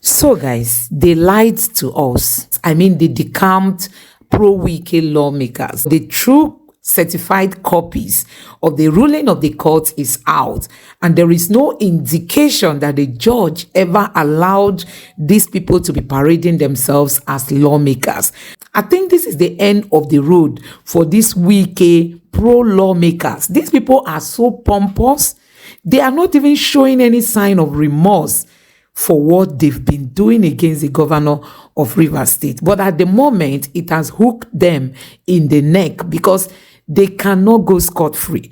So guys, they lied to us. I mean, they decamped Pro-Wike lawmakers. The true certified copies of the ruling of the court is out, and there is no indication that the judge ever allowed these people to be parading themselves as lawmakers. I think this is the end of the road for these Wike pro-lawmakers. These people are so pompous. They are not even showing any sign of remorse for what they've been doing against the governor of Rivers State. But at the moment, it has hooked them in the neck because they cannot go scot-free.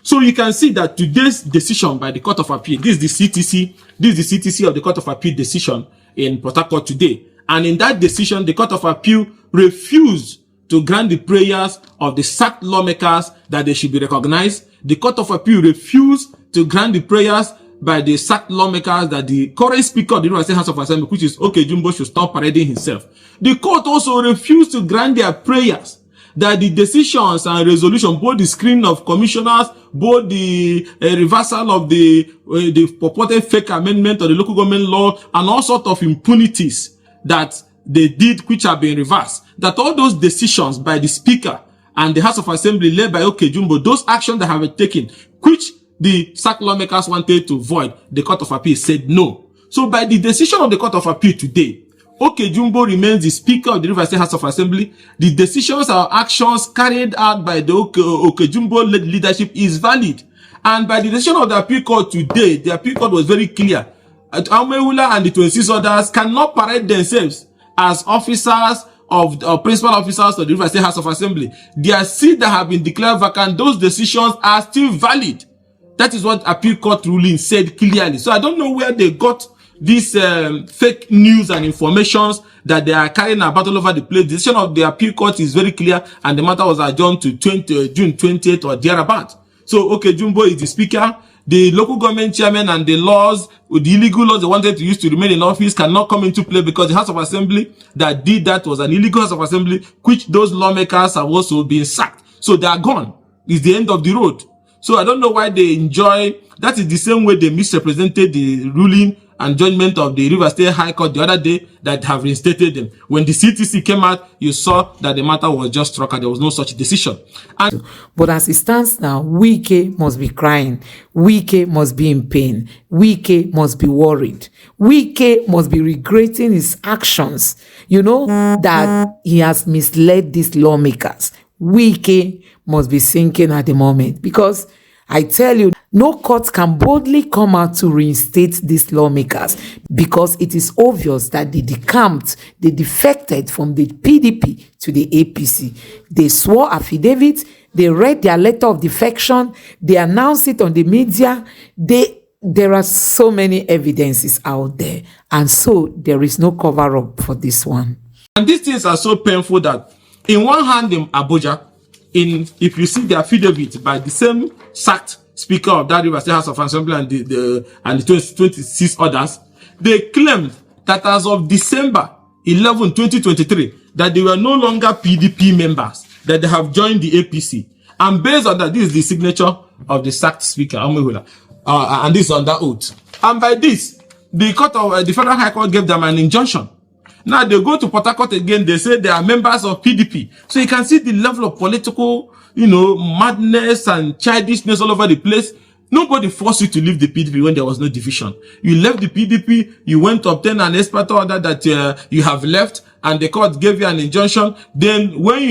So you can see that today's decision by the Court of Appeal, this is the CTC of the Court of Appeal decision in Port Harcourt today. And in that decision, the Court of Appeal refused to grant the prayers of the sacked lawmakers that they should be recognized. The Court of Appeal refused to grant the prayers by the sacked lawmakers that the current Speaker of the Rivers State House of Assembly, which is Okojumbo, should stop parading himself. The court also refused to grant their prayers that the decisions and resolution, both the screening of commissioners, both the reversal of the purported fake amendment of the local government law, and all sorts of impunities that they did, which have been reversed, that all those decisions by the Speaker and the House of Assembly led by Okojumbo, those actions that have been taken, which the sacked lawmakers wanted to void, the Court of Appeal said no. So by the decision of the Court of Appeal today, Okojumbo remains the Speaker of the Rivers State House of Assembly. The decisions or actions carried out by the Okojumbo leadership is valid. And by the decision of the Appeal Court today, the Appeal Court was very clear. Amewula and the 26 others cannot parade themselves as officers of principal officers of the Rivers State House of Assembly. Their seats that have been declared vacant, those decisions are still valid. That is what Appeal Court ruling said clearly. So I don't know where they got these fake news and informations that they are carrying about all over the place. The decision of the Appeal Court is very clear, and the matter was adjourned to June 20th or thereabout. So Okojumbo is the Speaker. The local government chairman and the laws, the illegal laws they wanted to use to remain in office cannot come into play because the House of Assembly that did that was an illegal House of Assembly, which those lawmakers have also been sacked. So they are gone. It's the end of the road. So I don't know why they enjoy. That is the same way they misrepresented the ruling and judgment of the Rivers State High Court the other day that have reinstated them. When the CTC came out, you saw that the matter was just struck and there was no such decision. But as it stands now, Wike must be crying. Wike must be in pain. Wike must be worried. Wike must be regretting his actions. You know, that he has misled these lawmakers. Wike must be sinking at the moment because I tell you, no court can boldly come out to reinstate these lawmakers because it is obvious that they decamped, they defected from the PDP to the APC. They swore affidavit, they read their letter of defection, they announced it on the media. There are so many evidences out there, and so there is no cover-up for this one. And these things are so painful that in one hand in Abuja, if you see the affidavit by the same sacked Speaker of that Rivers State House of Assembly and the 26 others, they claimed that as of December 11, 2023, that they were no longer PDP members, that they have joined the APC. And based on that, this is the signature of the sacked Speaker, and this is on that oath. And by this, the Federal High Court gave them an injunction. Now they go to Port Harcourt again, they say they are members of PDP. So you can see the level of political, madness and childishness all over the place. Nobody forced you to leave the PDP when there was no division. You left the PDP, you went to obtain an expert order that you have left, and the court gave you an injunction. Then when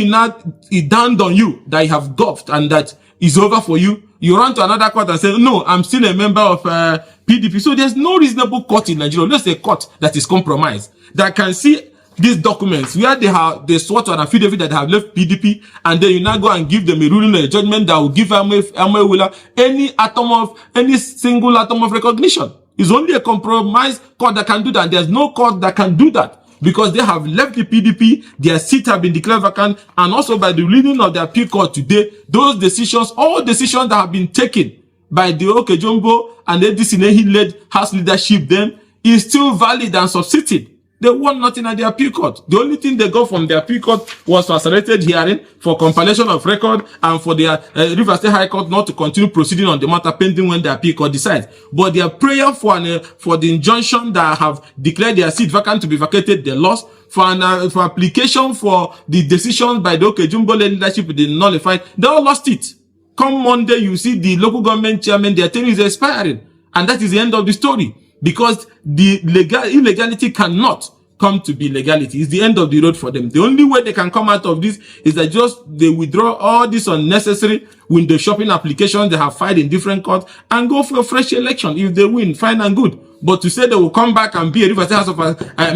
it dawned on you that you have golfed and that it's over for you, you run to another court and say, no, I'm still a member of PDP. So there's no reasonable court in Nigeria, unless a court that is compromised, that can see these documents where they swore to an affidavit that they have left PDP, and then you now go and give them a ruling or a judgment that will give Amewula any single atom of recognition. It's only a compromised court that can do that. There's no court that can do that because they have left the PDP, their seats have been declared vacant, and also by the ruling of the Appeal Court today, those decisions, all decisions that have been taken by the Okojumbo and the ADC-led House leadership then is still valid and subsisting. They won nothing at the appeal court. The only thing they got from the appeal court was for accelerated hearing, for compilation of record, and for the Rivers State High Court not to continue proceeding on the matter pending when the appeal court decides. But their prayer for the injunction that have declared their seat vacant to be vacated, they lost. For application for the decision by the Okojumbo leadership, they nullified. They all lost it. Come Monday, you see the local government chairman, their term is expiring. And that is the end of the story. Because the illegality cannot come to be legality. It's the end of the road for them. The only way they can come out of this is that they withdraw all these unnecessary window shopping applications they have filed in different courts and go for a fresh election. If they win, fine and good. But to say they will come back and be a Rivers State House of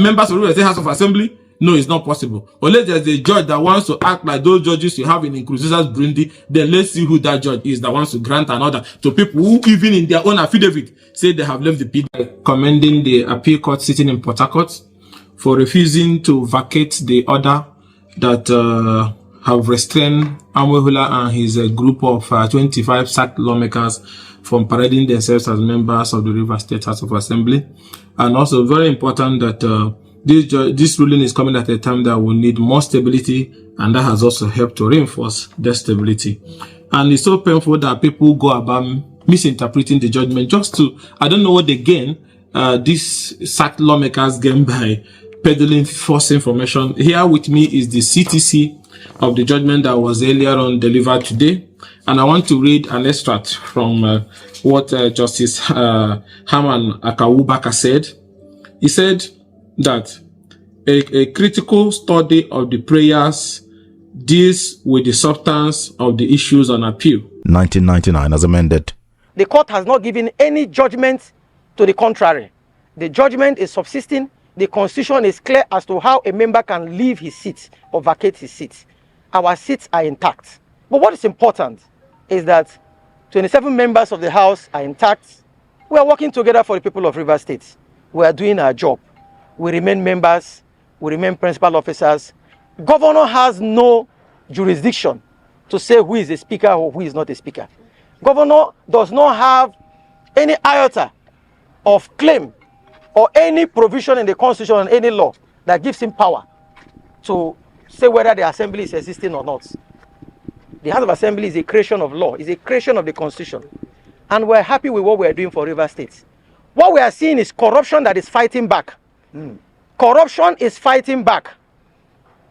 members of Rivers State House of Assembly, no, it's not possible. Unless there's a judge that wants to act like those judges you have in Nkurunziza's Burundi, then let's see who that judge is that wants to grant an order to people who, even in their own affidavit, say they have left the PDP. Commending the appeal court sitting in Port Harcourt for refusing to vacate the order that have restrained Amohula and his group of 25 sacked lawmakers from parading themselves as members of the Rivers State House of Assembly. And also very important that this ruling is coming at a time that will need more stability, and that has also helped to reinforce the stability. And it's so painful that people go about misinterpreting the judgment just to, I don't know what they gain, these sacked lawmakers gain by peddling false information. Here with me is the CTC of the judgment that was earlier on delivered today. And I want to read an extract from what Justice Herman Akawubaka said. He said that a critical study of the prayers deals with the substance of the issues on appeal. 1999 as amended. The court has not given any judgment to the contrary. The judgment is subsisting. The constitution is clear as to how a member can leave his seat or vacate his seat. Our seats are intact. But what is important is that 27 members of the House are intact. We are working together for the people of Rivers State. We are doing our job. We remain members. We remain principal officers. Governor has no jurisdiction to say who is a speaker or who is not a speaker. Governor does not have any iota of claim or any provision in the constitution or any law that gives him power to say whether the assembly is existing or not. The House of Assembly is a creation of law, is a creation of the constitution. And we're happy with what we're doing for Rivers State. What we are seeing is corruption that is fighting back. Corruption is fighting back.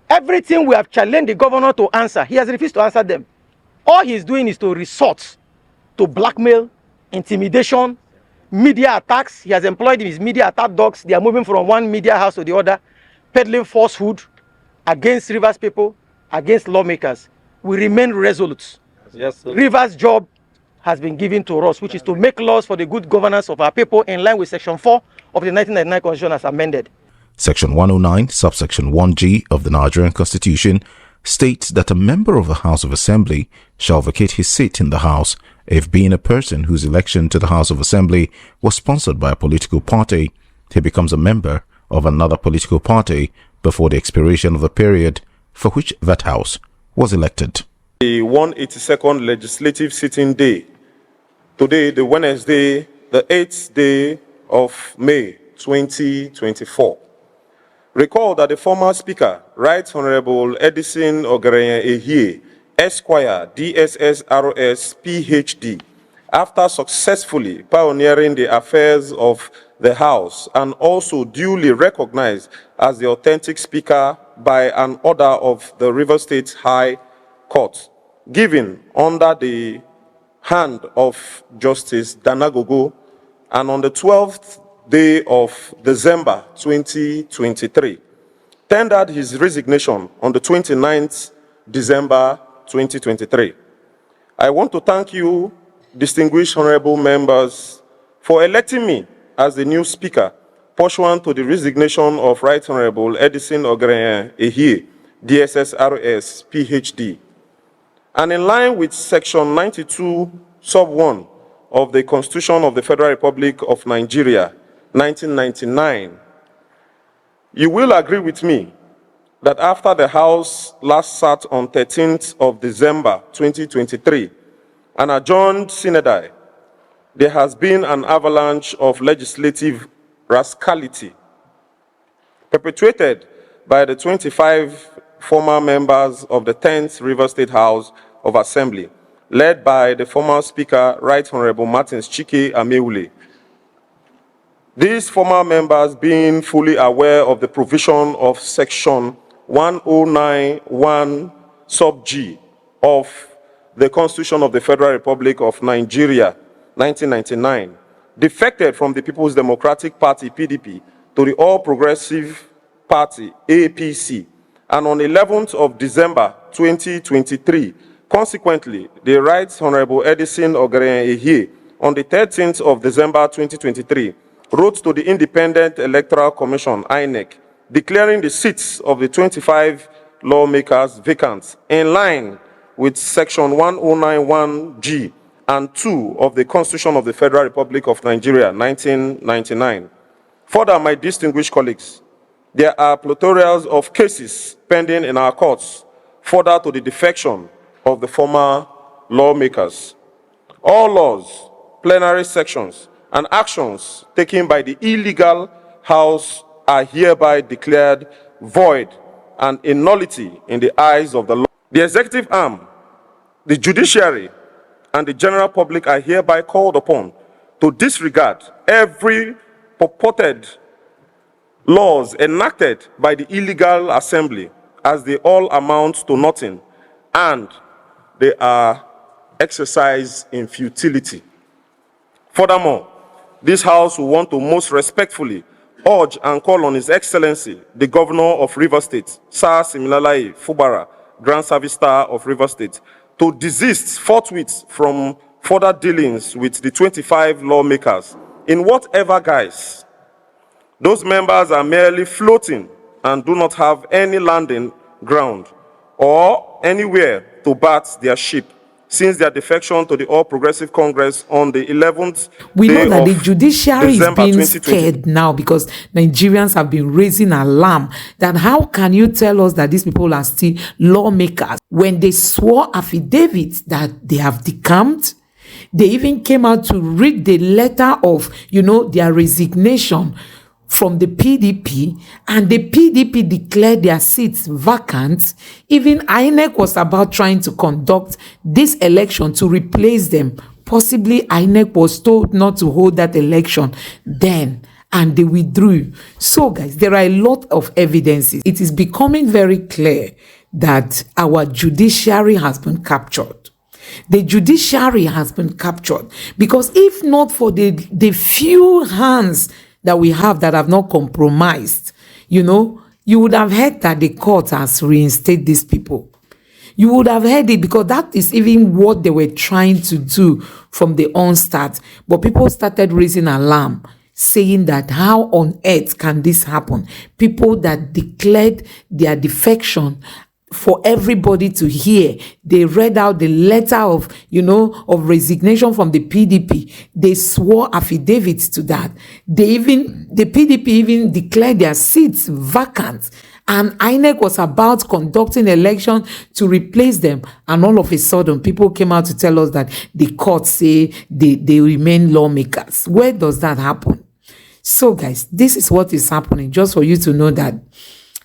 Everything we have challenged the governor to answer, he has refused to answer them. All he's doing is to resort to blackmail, intimidation, media attacks. He has employed his media attack dogs. They are moving from one media house to the other, peddling falsehood against Rivers people, against lawmakers. We remain resolute. Yes, sir. Rivers' job has been given to us, which is to make laws for the good governance of our people in line with Section 4 of the 1999 Constitution as amended. Section 109, subsection 1G of the Nigerian Constitution states that a member of the House of Assembly shall vacate his seat in the House if, being a person whose election to the House of Assembly was sponsored by a political party, he becomes a member of another political party before the expiration of the period for which that House was elected. The 182nd legislative sitting day, today, the Wednesday, the 8th day of May 2024. Recall that the former Speaker, Right Honorable Edison Ogareye Ehie, Esquire, DSSRS, PhD, after successfully pioneering the affairs of the House and also duly recognized as the authentic Speaker by an order of the Rivers State High Court, given under the hand of Justice Danagogo, and on the 12th day of December 2023, tendered his resignation on the 29th December 2023. I want to thank you, distinguished honorable members, for electing me as the new speaker pursuant to the resignation of Right Honorable Edison Ogareye Ehie, DSSRS, PhD. And in line with Section 92, Sub 1 of the Constitution of the Federal Republic of Nigeria, 1999, you will agree with me that after the House last sat on 13th of December 2023 and adjourned synodai, there has been an avalanche of legislative rascality perpetrated by the 25 former members of the 10th River State House of Assembly, led by the former Speaker, Right Honorable Martins Chike Ameule. These former members, being fully aware of the provision of Section 1091 sub G of the Constitution of the Federal Republic of Nigeria, 1999, defected from the People's Democratic Party, PDP, to the All Progressive Party, APC, and on 11th of December 2023, consequently, the Right Honorable Edison Ogeren-Ehie, on the 13th of December 2023, wrote to the Independent Electoral Commission, INEC, declaring the seats of the 25 lawmakers vacant in line with Section 1091G and 2 of the Constitution of the Federal Republic of Nigeria, 1999. Further, my distinguished colleagues, there are plethora of cases pending in our courts further to the defection of the former lawmakers. All laws, plenary sections, and actions taken by the illegal House are hereby declared void and a nullity in the eyes of the law. The executive arm, the judiciary, and the general public are hereby called upon to disregard every purported laws enacted by the illegal assembly, as they all amount to nothing and they are exercised in futility. Furthermore, this House will want to most respectfully urge and call on His Excellency, the Governor of Rivers State, Sir Siminalayi Fubara, Grand Service Star of Rivers State, to desist forthwith from further dealings with the 25 lawmakers in whatever guise. Those members are merely floating and do not have any landing ground or anywhere to bat their ship since their defection to the All Progressive Congress on the 11th we know day that the of judiciary is December being 2020. scared now because Nigerians have been raising alarm that how can you tell us that these people are still lawmakers when they swore affidavits that they have decamped? They even came out to read the letter of, their resignation from the PDP, and the PDP declared their seats vacant. Even INEC was about trying to conduct this election to replace them. Possibly INEC was told not to hold that election then, and they withdrew. So guys, there are a lot of evidences. It is becoming very clear that our judiciary has been captured. The judiciary has been captured because if not for the few hands that we have not compromised, you would have heard that the court has reinstated these people. You would have heard it because that is even what they were trying to do from the onstart. But people started raising alarm, saying that how on earth can this happen? People that declared their defection for everybody to hear. They read out the letter of resignation from the PDP. They swore affidavits to that. The PDP even declared their seats vacant. And INEC was about conducting election to replace them. And all of a sudden, people came out to tell us that the court say they remain lawmakers. Where does that happen? So guys, this is what is happening. Just for you to know that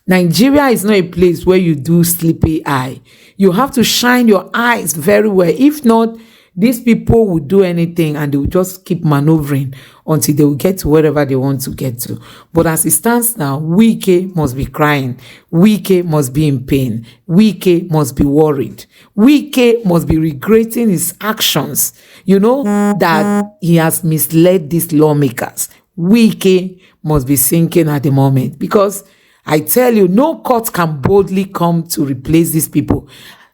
Nigeria is not a place where you do sleepy eye. You have to shine your eyes very well. If not, these people will do anything and they will just keep maneuvering until they will get to wherever they want to get to. But as it stands now, Wike must be crying. Wike must be in pain. Wike must be worried. Wike must be regretting his actions, that he has misled these lawmakers. Wike must be sinking at the moment because I tell you, no court can boldly come to replace these people.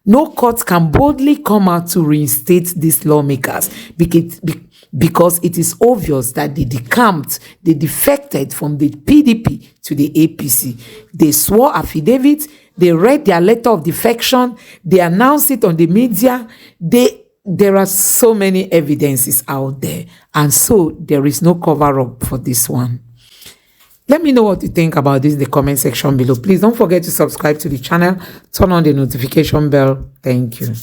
No court can boldly come out to reinstate these lawmakers because it is obvious that they decamped, they defected from the PDP to the APC. They swore affidavits, they read their letter of defection, they announced it on the media. There are so many evidences out there, and so there is no cover-up for this one. Let me know what you think about this in the comment section below. Please don't forget to subscribe to the channel, turn on the notification bell. Thank you.